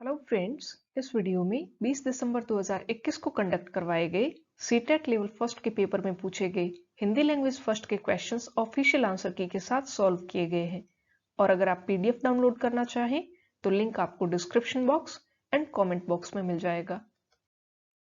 Hello friends, इस video में 20 दिसंबर 2021 को कंडक्ट करवाए गए सीटेट लेवल फर्स्ट के पेपर में पूछे गए हिंदी लैंग्वेज फर्स्ट के क्वेश्चंस ऑफिशियल आंसर की के साथ सॉल्व किए गए हैं। और अगर आप पीडीएफ डाउनलोड करना चाहें तो लिंक आपको description box and comment box में मिल जाएगा।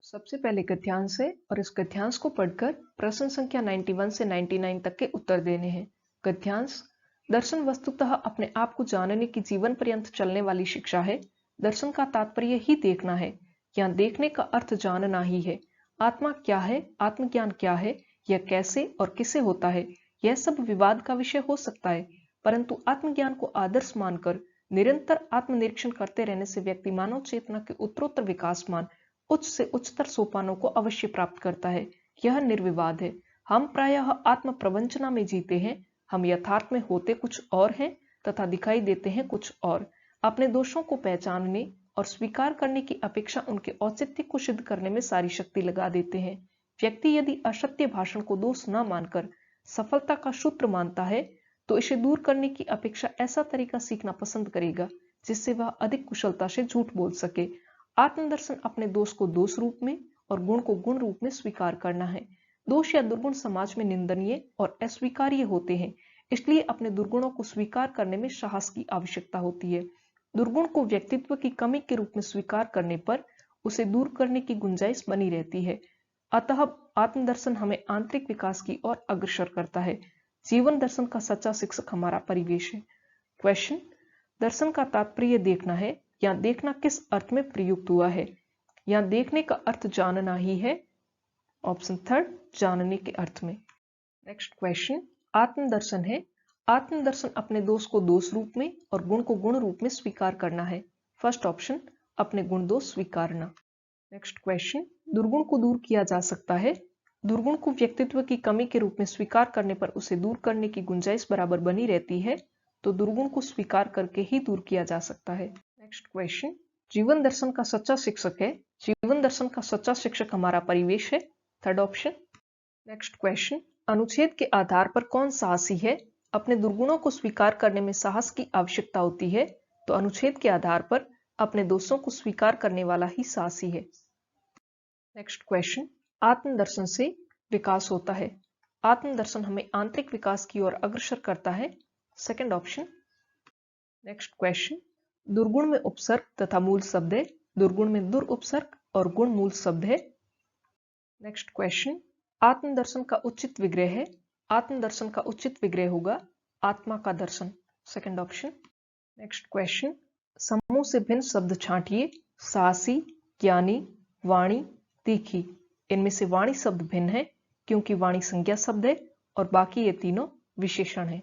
सबसे पहले गद्यांश है और इस गद्यांश को पढ़कर प्रश्न संख्या 91 से 99 तक के उत्तर देने हैं। गद्यांश: दर्शन वस्तुतः अपने आप को जानने की जीवन पर्यंत चलने वाली शिक्षा है। दर्शन का तात्पर्य ही देखना है। यहाँ देखने का अर्थ जानना ही है। आत्मा क्या है, आत्मज्ञान क्या है, यह कैसे और किसे होता है, यह सब विवाद का विषय हो सकता है, परंतु आत्मज्ञान को आदर्श मानकर निरंतर आत्मनिरीक्षण करते रहने से व्यक्ति मानव चेतना के उत्तरोत्तर विकासमान उच्च से उच्चतर सोपानों को अवश्य प्राप्त करता है। यह निर्विवाद है। हम प्रायः आत्म प्रवंचना में जीते हैं। हम यथार्थ में होते कुछ और हैं तथा दिखाई देते हैं कुछ और। अपने दोषों को पहचानने और स्वीकार करने की अपेक्षा उनके औचित्य को सिद्ध करने में सारी शक्ति लगा देते हैं। व्यक्ति यदि असत्य भाषण को दोष न मानकर सफलता का सूत्र मानता है तो इसे दूर करने की अपेक्षा ऐसा तरीका सीखना पसंद करेगा जिससे वह अधिक कुशलता से झूठ बोल सके। आत्मदर्शन अपने दोष को दोष रूप में और गुण को गुण रूप में स्वीकार करना है। दोष या दुर्गुण समाज में निंदनीय और अस्वीकार्य होते हैं, इसलिए अपने दुर्गुणों को स्वीकार करने में साहस की आवश्यकता होती है। दुर्गुण को व्यक्तित्व की कमी के रूप में स्वीकार करने पर उसे दूर करने की गुंजाइश बनी रहती है। अतः आत्मदर्शन हमें आंतरिक विकास की ओर अग्रसर करता है। जीवन दर्शन का सच्चा शिक्षक हमारा परिवेश है। क्वेश्चन: दर्शन का तात्पर्य देखना है। यहाँ देखना किस अर्थ में प्रयुक्त हुआ है? यहाँ देखने का अर्थ जानना ही है। ऑप्शन थर्ड, जानने के अर्थ में। नेक्स्ट क्वेश्चन: आत्मदर्शन है। आत्मदर्शन अपने दोष को दोष रूप में और गुण को गुण रूप में स्वीकार करना है। फर्स्ट ऑप्शन, अपने गुण दोष स्वीकारना। नेक्स्ट क्वेश्चन: दुर्गुण को दूर किया जा सकता है। दुर्गुण को व्यक्तित्व की कमी के रूप में स्वीकार करने पर उसे दूर करने की गुंजाइश बराबर बनी रहती है, तो दुर्गुण को स्वीकार करके ही दूर किया जा सकता है। नेक्स्ट क्वेश्चन: जीवन दर्शन का सच्चा शिक्षक है। जीवन दर्शन का सच्चा शिक्षक हमारा परिवेश है। Third option. नेक्स्ट क्वेश्चन: अनुच्छेद के आधार पर कौन साहसी है? अपने दुर्गुणों को स्वीकार करने में साहस की आवश्यकता होती है, तो अनुच्छेद के आधार पर अपने दोषों को स्वीकार करने वाला ही साहसी है। नेक्स्ट क्वेश्चन: आत्मदर्शन से विकास होता है। आत्मदर्शन हमें आंतरिक विकास की ओर अग्रसर करता है। Second option. नेक्स्ट क्वेश्चन: दुर्गुण में उपसर्ग तथा मूल शब्द है। दुर्गुण में दुर उपसर्ग और गुण मूल शब्द है। नेक्स्ट क्वेश्चन: आत्मदर्शन का उचित विग्रह है। आत्मदर्शन का उचित विग्रह होगा आत्मा का दर्शन। Second option. नेक्स्ट क्वेश्चन: समूह से भिन्न शब्द छांटिए। साहसी, ज्ञानी, वाणी, तीखी। इनमें से वाणी शब्द भिन्न है क्योंकि वाणी संज्ञा शब्द है और बाकी ये तीनों विशेषण है।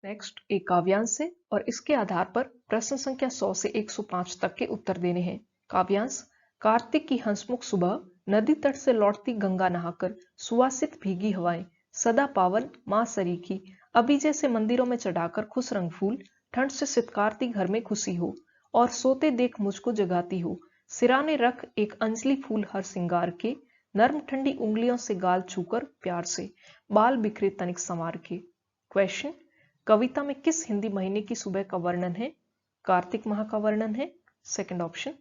नेक्स्ट एक काव्यांश है और इसके आधार पर प्रश्न संख्या 100 से 105 तक के उत्तर देने हैं। काव्यांश: कार्तिक की हंसमुख सुबह, नदी तट से लौटती गंगा नहाकर, सुवासित भीगी हवाएं, सदा पावन माँ सरीखी, अभी जैसे मंदिरों में चढ़ाकर खुश रंग फूल, ठंड से सितकारती घर में खुशी हो, और सोते देख मुझको जगाती हो, सिराने रख एक अंजलि फूल हर सिंगार के, नर्म ठंडी उंगलियों से गाल छूकर प्यार से, बाल बिखरे तनिक संवार के। क्वेश्चन: कविता में किस हिंदी महीने की सुबह का वर्णन है? कार्तिक माह का वर्णन है। Second option.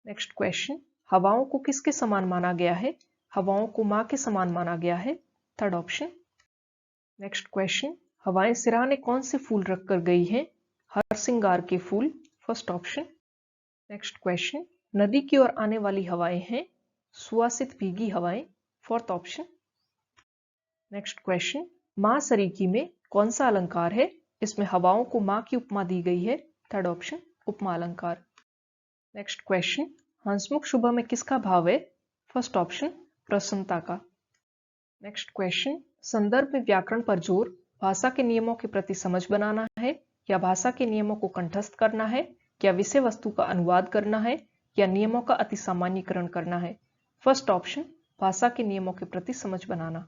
नेक्स्ट क्वेश्चन: हवाओं को किसके समान माना गया है? हवाओं को मां के समान माना गया है। Third option. नेक्स्ट क्वेश्चन: हवाएं सिराने कौन से फूल रखकर गई हैं? हर सिंगार के फूल। First option. नेक्स्ट क्वेश्चन: नदी की ओर आने वाली हवाएं हैं सुवासित भीगी हवाएं। Fourth option. नेक्स्ट क्वेश्चन: मां सरीखी में कौन सा अलंकार है? इसमें हवाओं को मां की उपमा दी गई है। थर्ड ऑप्शन, उपमा अलंकार। नेक्स्ट क्वेश्चन: हंसमुख सुबह में किसका भाव है? फर्स्ट ऑप्शन, प्रसन्नता का। नेक्स्ट क्वेश्चन: संदर्भ में व्याकरण पर जोर भाषा के नियमों के प्रति समझ बनाना है या भाषा के नियमों को कंठस्थ करना है या विषय वस्तु का अनुवाद करना है या नियमों का अति सामान्यीकरण करना है। फर्स्ट ऑप्शन, भाषा के नियमों के प्रति समझ बनाना।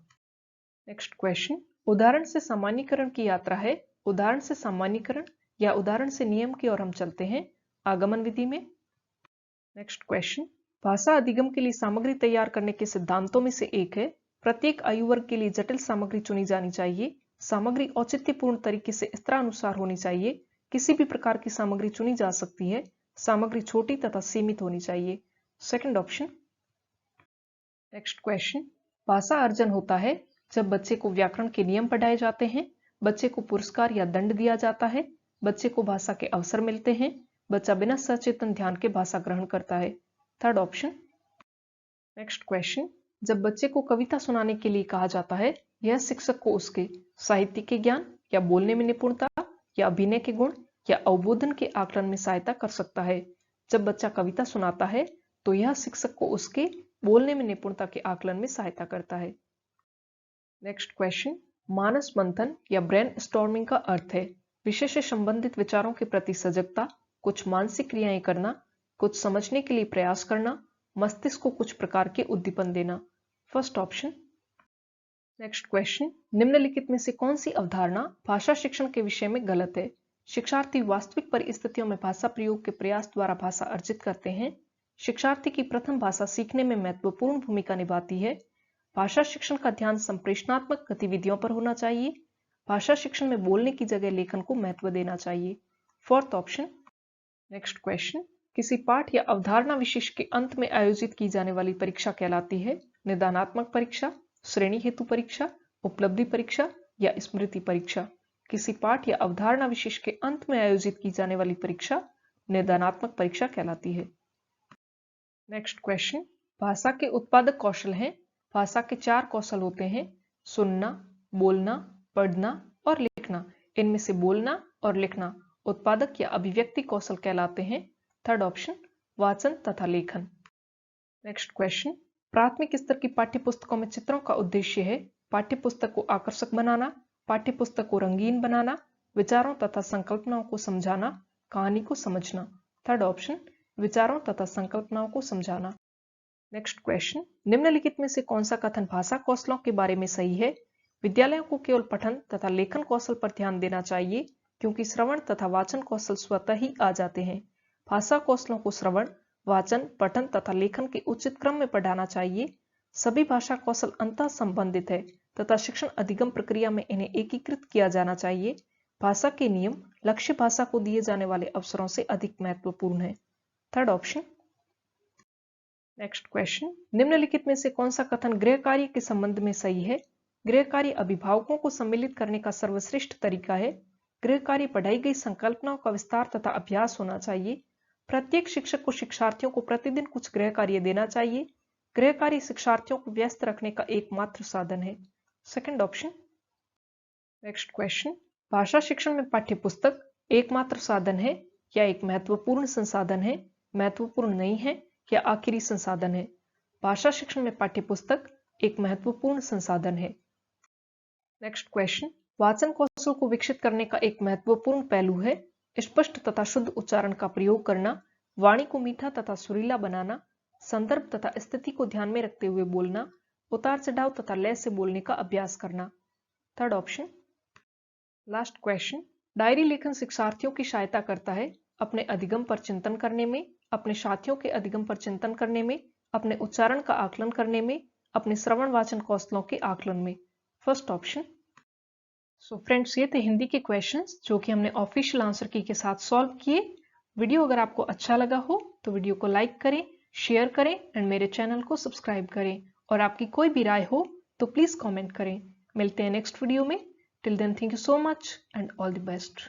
नेक्स्ट क्वेश्चन: उदाहरण से सामान्यीकरण की यात्रा है। उदाहरण से सामान्यीकरण या उदाहरण से नियम की ओर हम चलते हैं आगमन विधि में। नेक्स्ट क्वेश्चन: भाषा अधिगम के लिए सामग्री तैयार करने के सिद्धांतों में से एक है प्रत्येक आयु वर्ग के लिए जटिल सामग्री चुनी जानी चाहिए। सामग्री औचित्यपूर्ण तरीके से स्त्रानुसार होनी चाहिए। किसी भी प्रकार की सामग्री चुनी जा सकती है। सामग्री छोटी तथा सीमित होनी चाहिए। Second option. नेक्स्ट क्वेश्चन, भाषा अर्जन होता है जब बच्चे को व्याकरण के नियम पढ़ाए जाते हैं, बच्चे को पुरस्कार या दंड दिया जाता है, बच्चे को भाषा के अवसर मिलते हैं, बच्चा बिना सचेतन ध्यान के भाषा ग्रहण करता है। Third option. नेक्स्ट क्वेश्चन, जब बच्चे को कविता सुनाने के लिए कहा जाता है, यह शिक्षक को उसके साहित्य के ज्ञान या बोलने में निपुणता या अभिनय के गुण या अवबोधन के आकलन में सहायता कर सकता है। जब बच्चा कविता सुनाता है तो यह शिक्षक को उसके बोलने में निपुणता के आकलन में सहायता करता है। नेक्स्ट क्वेश्चन, मानस मंथन या ब्रेन स्टॉर्मिंग का अर्थ है विषय से संबंधित विचारों के प्रति सजगता, कुछ मानसिक क्रियाएं करना, कुछ समझने के लिए प्रयास करना, मस्तिष्क को कुछ प्रकार के उद्दीपन देना। First option. नेक्स्ट क्वेश्चन, निम्नलिखित में से कौन सी अवधारणा भाषा शिक्षण के विषय में गलत है? शिक्षार्थी वास्तविक परिस्थितियों में भाषा प्रयोग के प्रयास द्वारा भाषा अर्जित करते हैं। शिक्षार्थी की प्रथम भाषा सीखने में महत्वपूर्ण भूमिका निभाती है। भाषा शिक्षण का ध्यान संप्रेषणात्मक गतिविधियों पर होना चाहिए। भाषा शिक्षण में बोलने की जगह लेखन को महत्व देना चाहिए। Fourth option. नेक्स्ट क्वेश्चन, किसी पाठ या अवधारणा विशिष्ट के अंत में आयोजित की जाने वाली परीक्षा कहलाती है निदानात्मक परीक्षा, श्रेणी हेतु परीक्षा, उपलब्धि परीक्षा या स्मृति परीक्षा? किसी पाठ या अवधारणा विशिष्ट के अंत में आयोजित की जाने वाली परीक्षा निदानात्मक परीक्षा कहलाती है। नेक्स्ट क्वेश्चन, भाषा के उत्पादक कौशल हैं। भाषा के 4 कौशल होते हैं, सुनना, बोलना, पढ़ना और लिखना। इनमें से बोलना और लिखना उत्पादक या अभिव्यक्ति कौशल कहलाते हैं। थर्ड ऑप्शन, वाचन तथा लेखन। नेक्स्ट क्वेश्चन, प्राथमिक स्तर की पाठ्यपुस्तकों में चित्रों का उद्देश्य है पाठ्यपुस्तक को आकर्षक बनाना, पाठ्यपुस्तक को रंगीन बनाना, विचारों तथा संकल्पनाओं को समझाना, कहानी को समझना। थर्ड ऑप्शन, विचारों तथा संकल्पनाओं को समझाना। नेक्स्ट क्वेश्चन, निम्नलिखित में से कौन सा कथन भाषा कौशलों के बारे में सही है? विद्यालयों को केवल पठन तथा लेखन कौशल पर ध्यान देना चाहिए क्योंकि श्रवण तथा वाचन कौशल स्वतः ही आ जाते हैं। भाषा कौशलों को श्रवण, वाचन, पठन तथा लेखन के उचित क्रम में पढ़ाना चाहिए। सभी भाषा कौशल अंतः संबंधित है तथा शिक्षण अधिगम प्रक्रिया में इन्हें एकीकृत किया जाना चाहिए। भाषा के नियम लक्ष्य भाषा को दिए जाने वाले अवसरों से अधिक महत्वपूर्ण है। Third option. नेक्स्ट क्वेश्चन, निम्नलिखित में से कौन सा कथन गृह कार्य के संबंध में सही है? गृह कार्य अभिभावकों को सम्मिलित करने का सर्वश्रेष्ठ तरीका है। गृह कार्य पढ़ाई गई संकल्पनाओं का विस्तार तथा अभ्यास होना चाहिए। प्रत्येक शिक्षक को शिक्षार्थियों को प्रतिदिन कुछ गृह कार्य देना चाहिए। गृह कार्य शिक्षार्थियों को व्यस्त रखने का एकमात्र साधन है। Second option. नेक्स्ट क्वेश्चन, भाषा शिक्षण में पाठ्यपुस्तक एकमात्र साधन है या एक महत्वपूर्ण संसाधन है, महत्वपूर्ण नहीं है या आखिरी संसाधन है? भाषा शिक्षण में पाठ्यपुस्तक एक महत्वपूर्ण संसाधन है। नेक्स्ट क्वेश्चन, वाचन कौशल को विकसित करने का एक महत्वपूर्ण पहलू है स्पष्ट तथा शुद्ध उच्चारण का प्रयोग करना, वाणी को मीठा तथा सुरीला बनाना, संदर्भ तथा स्थिति को ध्यान में रखते हुए बोलना, उतार चढ़ाव तथा लय से बोलने का अभ्यास करना। Third option. Last question, diary लेखन शिक्षार्थियों की सहायता करता है अपने अधिगम पर चिंतन करने में, अपने साथियों के अधिगम पर चिंतन करने में, अपने उच्चारण का आकलन करने में, अपने श्रवण वाचन कौशलों के आकलन में। First option. सो फ्रेंड्स, ये थे हिंदी के क्वेश्चंस जो कि हमने ऑफिशियल आंसर की के साथ सॉल्व किए। वीडियो अगर आपको अच्छा लगा हो तो वीडियो को लाइक करें, शेयर करें एंड मेरे चैनल को सब्सक्राइब करें। और आपकी कोई भी राय हो तो प्लीज कमेंट करें। मिलते हैं नेक्स्ट वीडियो में। Till then, thank you so much and all the best.